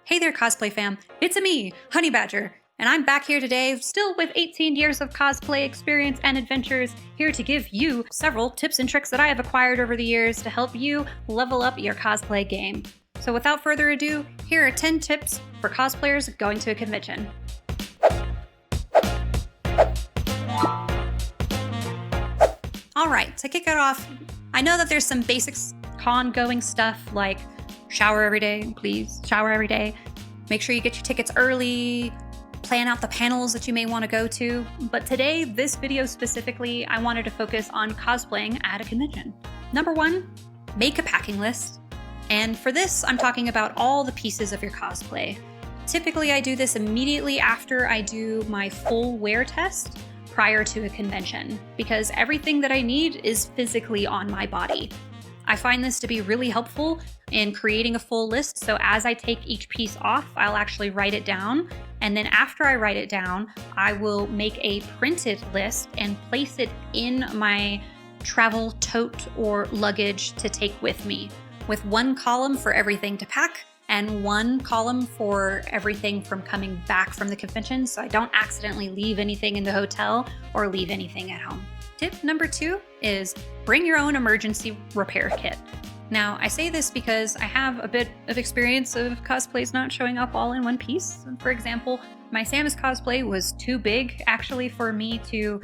Hey there, cosplay fam. It's me, Honey Badger, and I'm back here today, still with 18 years of cosplay experience and adventures, here to give you several tips and tricks that I have acquired over the years to help you level up your cosplay game. So without further ado, here are 10 tips for cosplayers going to a convention. Alright, to kick it off, I know that there's some basics con-going stuff like shower every day, please, shower every day. Make sure you get your tickets early, plan out the panels that you may want to go to. But today, this video specifically, I wanted to focus on cosplaying at a convention. Number one, make a packing list. And for this, I'm talking about all the pieces of your cosplay. Typically, I do this immediately after I do my full wear test prior to a convention, because everything that I need is physically on my body. I find this to be really helpful in creating a full list. So as I take each piece off, I'll actually write it down. And then after I write it down, I will make a printed list and place it in my travel tote or luggage to take with me, with one column for everything to pack and one column for everything from coming back from the convention, so I don't accidentally leave anything in the hotel or leave anything at home. Tip number two is bring your own emergency repair kit. Now, I say this because I have a bit of experience of cosplays not showing up all in one piece. For example, my Samus cosplay was too big actually for me to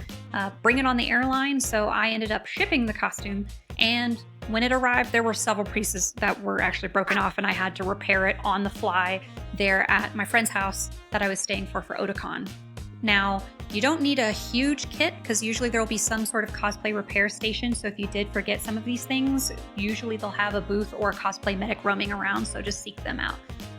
bring it on the airline, so I ended up shipping the costume, and when it arrived, there were several pieces that were actually broken off, and I had to repair it on the fly there at my friend's house that I was staying for Otakon. Now, you don't need a huge kit because usually there will be some sort of cosplay repair station. So if you did forget some of these things, usually they'll have a booth or a cosplay medic roaming around. So just seek them out.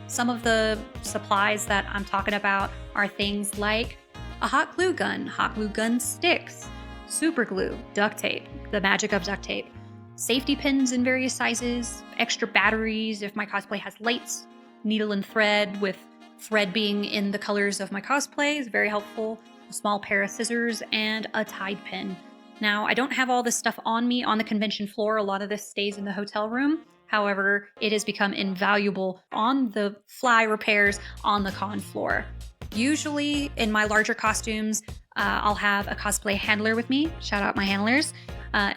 Some of the supplies that I'm talking about are things like a hot glue gun sticks, super glue, duct tape, the magic of duct tape, safety pins in various sizes, extra batteries if my cosplay has lights, needle and thread with thread being in the colors of my cosplay is very helpful, a small pair of scissors, and a tide pin. Now, I don't have all this stuff on me on the convention floor. A lot of this stays in the hotel room. However, it has become invaluable on the fly repairs on the con floor. Usually, in my larger costumes, I'll have a cosplay handler with me. Shout out my handlers.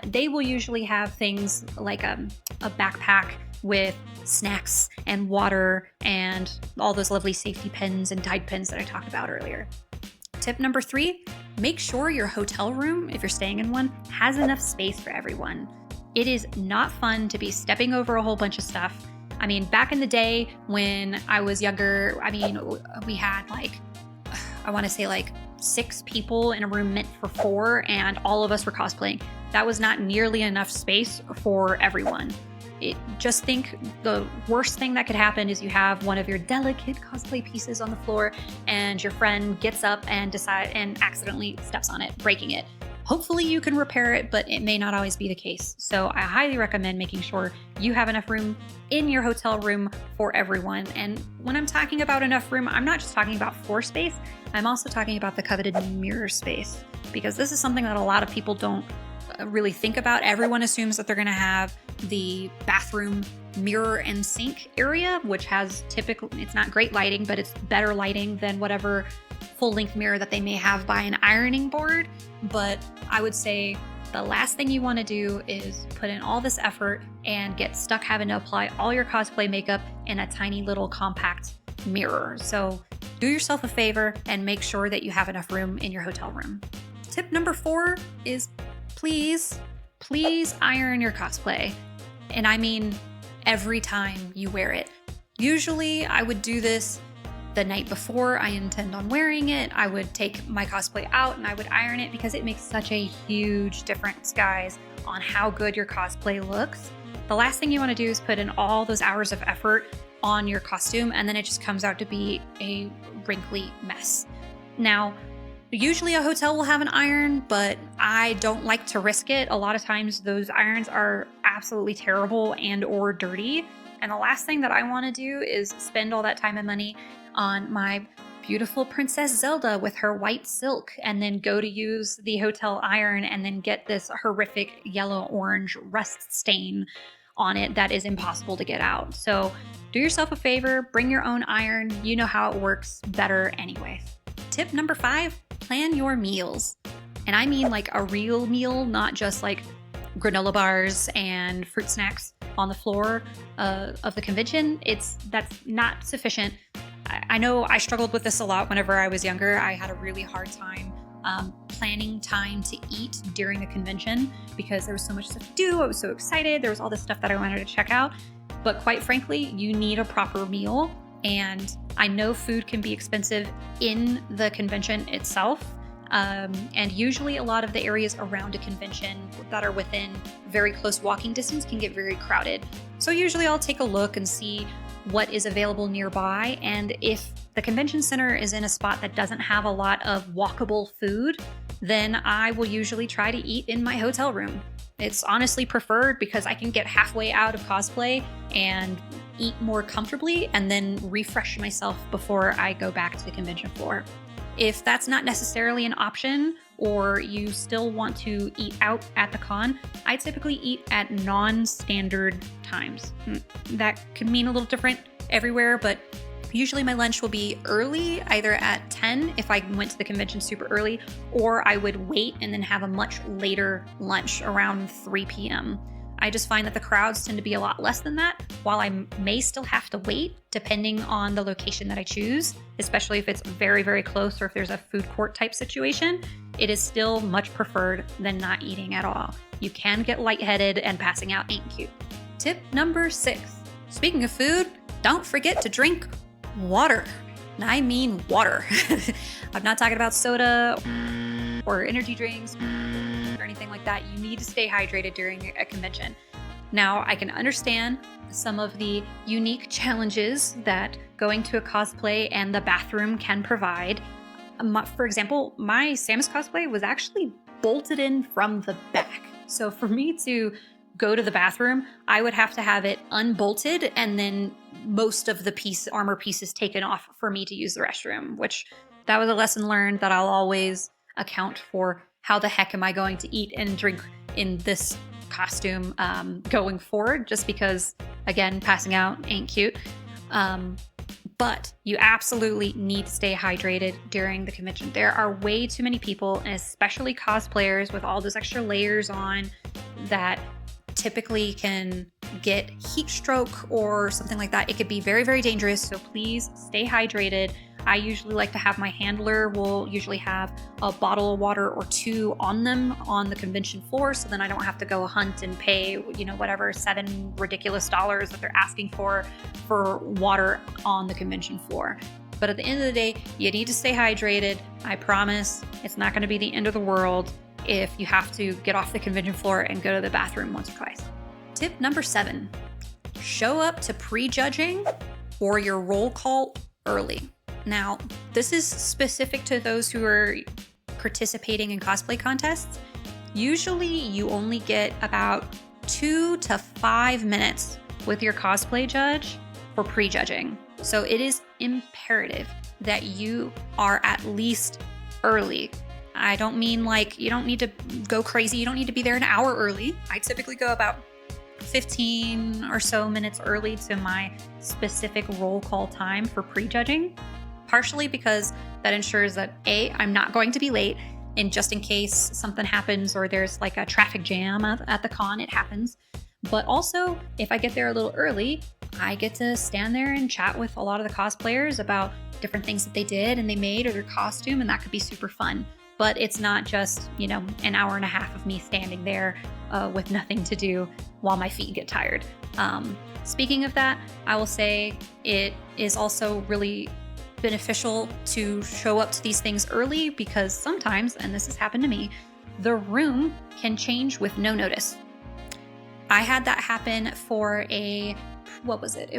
They will usually have things like a backpack with snacks and water and all those lovely safety pins and tide pins that I talked about earlier. Tip number three, make sure your hotel room, if you're staying in one, has enough space for everyone. It is not fun to be stepping over a whole bunch of stuff. I mean, back in the day when I was younger, we had I want to say 6 people in a room meant for 4, and all of us were cosplaying. That was not nearly enough space for everyone. Just think the worst thing that could happen is you have one of your delicate cosplay pieces on the floor and your friend gets up and accidentally steps on it, breaking it. Hopefully you can repair it, but it may not always be the case. So I highly recommend making sure you have enough room in your hotel room for everyone. And when I'm talking about enough room, I'm not just talking about floor space. I'm also talking about the coveted mirror space, because this is something that a lot of people don't really think about. Everyone assumes that they're going to have the bathroom mirror and sink area, which has typically, it's not great lighting, but it's better lighting than whatever full-length mirror that they may have by an ironing board. But I would say the last thing you want to do is put in all this effort and get stuck having to apply all your cosplay makeup in a tiny little compact mirror. So do yourself a favor and make sure that you have enough room in your hotel room. Tip number 4 is please iron your cosplay. And I mean every time you wear it. Usually I would do this the night before I intend on wearing it. I would take my cosplay out and I would iron it, because it makes such a huge difference, guys, on how good your cosplay looks. The last thing you want to do is put in all those hours of effort on your costume and then it just comes out to be a wrinkly mess. Now, usually a hotel will have an iron, but I don't like to risk it. A lot of times those irons are absolutely terrible and or dirty. And the last thing that I want to do is spend all that time and money on my beautiful Princess Zelda with her white silk and then go to use the hotel iron and then get this horrific yellow-orange rust stain on it that is impossible to get out. So do yourself a favor, bring your own iron. You know how it works better anyway. Tip number 5, plan your meals. And I mean like a real meal, not just like granola bars and fruit snacks on the floor of the convention. That's not sufficient. I know I struggled with this a lot whenever I was younger. I had a really hard time planning time to eat during the convention because there was so much stuff to do. I was so excited. There was all this stuff that I wanted to check out. But quite frankly, you need a proper meal. And I know food can be expensive in the convention itself. And usually a lot of the areas around a convention that are within very close walking distance can get very crowded. So usually I'll take a look and see what is available nearby. And if the convention center is in a spot that doesn't have a lot of walkable food, then I will usually try to eat in my hotel room. It's honestly preferred because I can get halfway out of cosplay and eat more comfortably and then refresh myself before I go back to the convention floor. If that's not necessarily an option, or you still want to eat out at the con, I typically eat at non-standard times. That can mean a little different everywhere, but usually my lunch will be early, either at 10 if I went to the convention super early, or I would wait and then have a much later lunch around 3 p.m. I just find that the crowds tend to be a lot less than that, while I may still have to wait depending on the location that I choose, especially if it's very, very close or if there's a food court type situation. It is still much preferred than not eating at all. You can get lightheaded and passing out ain't cute. Tip number 6. Speaking of food, don't forget to drink water. And I mean water. I'm not talking about soda or energy drinks or anything like that. You need to stay hydrated during a convention. Now, I can understand some of the unique challenges that going to a cosplay and the bathroom can provide. For example, my Samus cosplay was actually bolted in from the back. So for me to go to the bathroom, I would have to have it unbolted and then most of the armor pieces taken off for me to use the restroom, which that was a lesson learned that I'll always account for. How the heck am I going to eat and drink in this costume going forward? Just because, again, passing out ain't cute. But you absolutely need to stay hydrated during the convention. There are way too many people, and especially cosplayers with all those extra layers on, that typically can get heat stroke or something like that. It could be very, very dangerous. So please stay hydrated. I usually like to have my handler will usually have a bottle of water or 2 on them on the convention floor. So then I don't have to go hunt and pay, whatever, $7 ridiculous that they're asking for water on the convention floor. But at the end of the day, you need to stay hydrated. I promise it's not going to be the end of the world if you have to get off the convention floor and go to the bathroom once or twice. Tip number 7, show up to prejudging or your roll call early. Now, this is specific to those who are participating in cosplay contests. Usually you only get about 2 to 5 minutes with your cosplay judge for prejudging. So it is imperative that you are at least early. I don't mean like you don't need to go crazy. You don't need to be there an hour early. I typically go about 15 or so minutes early to my specific roll call time for prejudging. Partially because that ensures that I'm not going to be late, and just in case something happens or there's like a traffic jam at the con, it happens. But also, if I get there a little early, I get to stand there and chat with a lot of the cosplayers about different things that they did and they made or their costume, and that could be super fun. But it's not just, an hour and a half of me standing there with nothing to do while my feet get tired. Speaking of that, I will say it is also really beneficial to show up to these things early because sometimes, and this has happened to me, the room can change with no notice. I had that happen for was it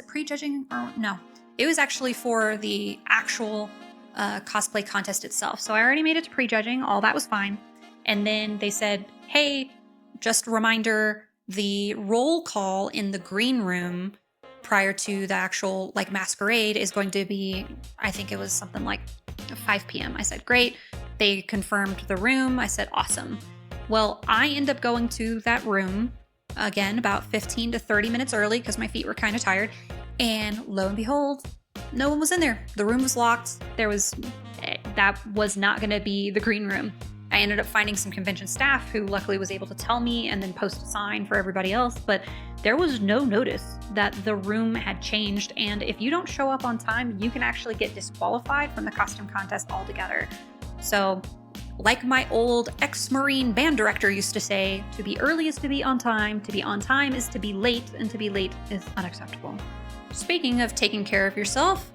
prejudging? Or no, it was actually for the actual cosplay contest itself. So I already made it to prejudging, all that was fine. And then they said, hey, just a reminder, the roll call in the green room prior to the actual masquerade is going to be, I think it was something like 5 p.m. I said, great. They confirmed the room. I said, awesome. Well, I end up going to that room again, about 15 to 30 minutes early because my feet were kind of tired. And lo and behold, no one was in there. The room was locked. That was not going to be the green room. I ended up finding some convention staff who luckily was able to tell me and then post a sign for everybody else, but there was no notice that the room had changed. And if you don't show up on time, you can actually get disqualified from the costume contest altogether. So, like my old ex-Marine band director used to say, to be early is to be on time is to be late, and to be late is unacceptable. Speaking of taking care of yourself,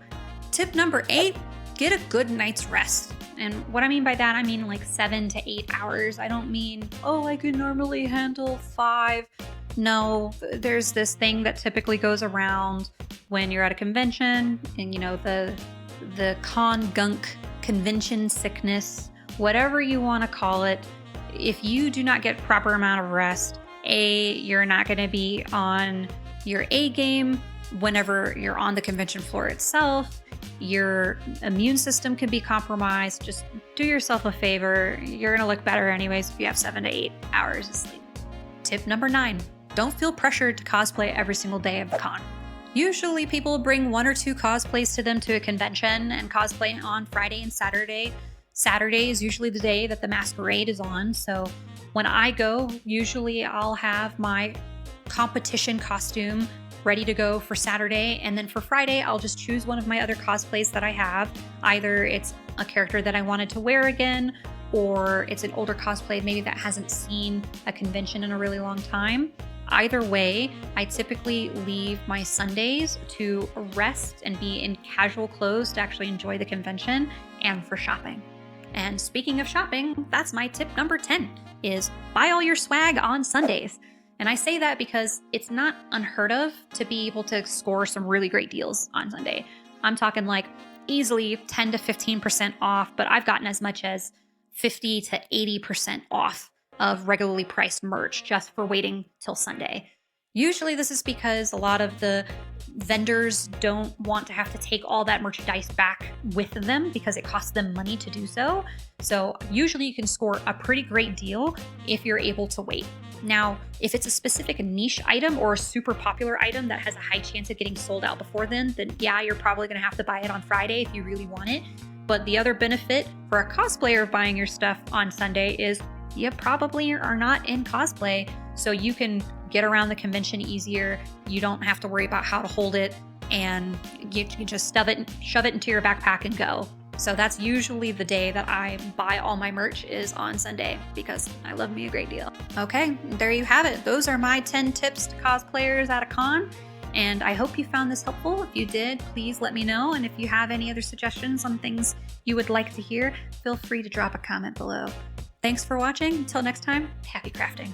tip number 8, get a good night's rest. And what I mean by that, I mean like 7 to 8 hours. I don't mean, oh, I could normally handle 5. No, there's this thing that typically goes around when you're at a convention and, you know, the con gunk, convention sickness, whatever you want to call it. If you do not get proper amount of rest, you're not going to be on your A game whenever you're on the convention floor itself. Your immune system can be compromised. Just do yourself a favor. You're going to look better anyways if you have 7 to 8 hours of sleep. Tip number 9, don't feel pressured to cosplay every single day of the con. Usually people bring 1 or 2 cosplays to them to a convention and cosplay on Friday and Saturday. Saturday is usually the day that the masquerade is on. So when I go, usually I'll have my competition costume ready to go for Saturday, and then for Friday I'll just choose one of my other cosplays that I have. Either it's a character that I wanted to wear again, or it's an older cosplay maybe that hasn't seen a convention in a really long time. Either way, I typically leave my Sundays to rest and be in casual clothes to actually enjoy the convention and for shopping. And speaking of shopping, that's my tip number 10, is buy all your swag on Sundays. And I say that because it's not unheard of to be able to score some really great deals on Sunday. I'm talking like easily 10 to 15% off, but I've gotten as much as 50 to 80% off of regularly priced merch just for waiting till Sunday. Usually this is because a lot of the vendors don't want to have to take all that merchandise back with them because it costs them money to do so. So usually you can score a pretty great deal if you're able to wait. Now, if it's a specific niche item or a super popular item that has a high chance of getting sold out before then yeah, you're probably going to have to buy it on Friday if you really want it. But the other benefit for a cosplayer buying your stuff on Sunday is you probably are not in cosplay, so you can get around the convention easier. You don't have to worry about how to hold it, and you can just shove it into your backpack and go. So that's usually the day that I buy all my merch, is on Sunday, because I love me a great deal. Okay, there you have it. Those are my 10 tips to cosplayers at a con. And I hope you found this helpful. If you did, please let me know. And if you have any other suggestions on things you would like to hear, feel free to drop a comment below. Thanks for watching. Until next time, happy crafting.